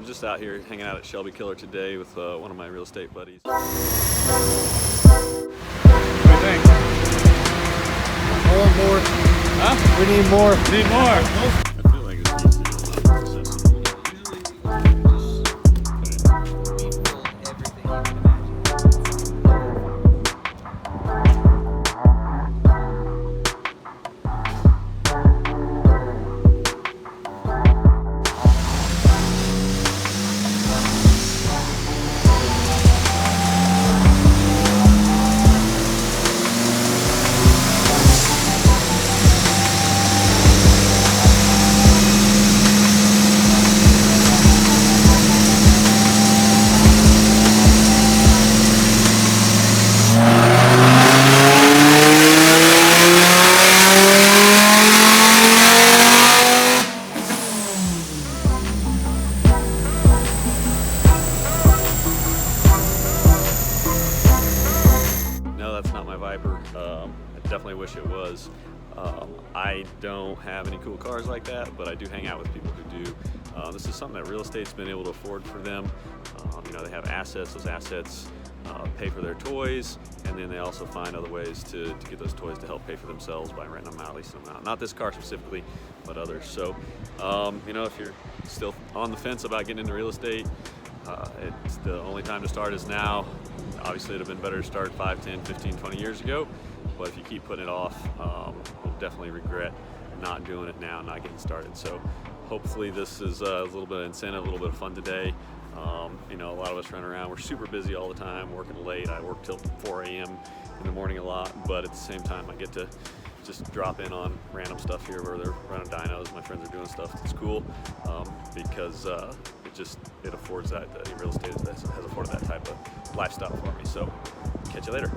I'm just out here hanging out at Shelby Killer today with one of my real estate buddies. What do you think? I want more. Huh? We need more. Need more. I feel like it's easy to accessible. That's not my Viper. I definitely wish it was. I don't have any cool cars like that, but I do hang out with people who do. This is something that real estate's been able to afford for them. You know, they have assets. Those assets pay for their toys, and then they also find other ways to get those toys to help pay for themselves by renting them out, leasing them out. Not this car specifically, but others. So, you know, if you're still on the fence about getting into real estate, it's the only time to start is now. Obviously, it'd have been better to start 5, 10, 15, 20 years ago, but if you keep putting it off, you'll definitely regret not doing it now, not getting started. So hopefully this is a little bit of incentive, a little bit of fun today. You know, a lot of us run around, we're super busy all the time, working late. I work till 4 a.m. in the morning a lot, but at the same time I get to just drop in on random stuff here where they're running dynos, my friends are doing stuff that's cool, because it affords that, real estate has afforded that type of lifestyle for me. So catch you later.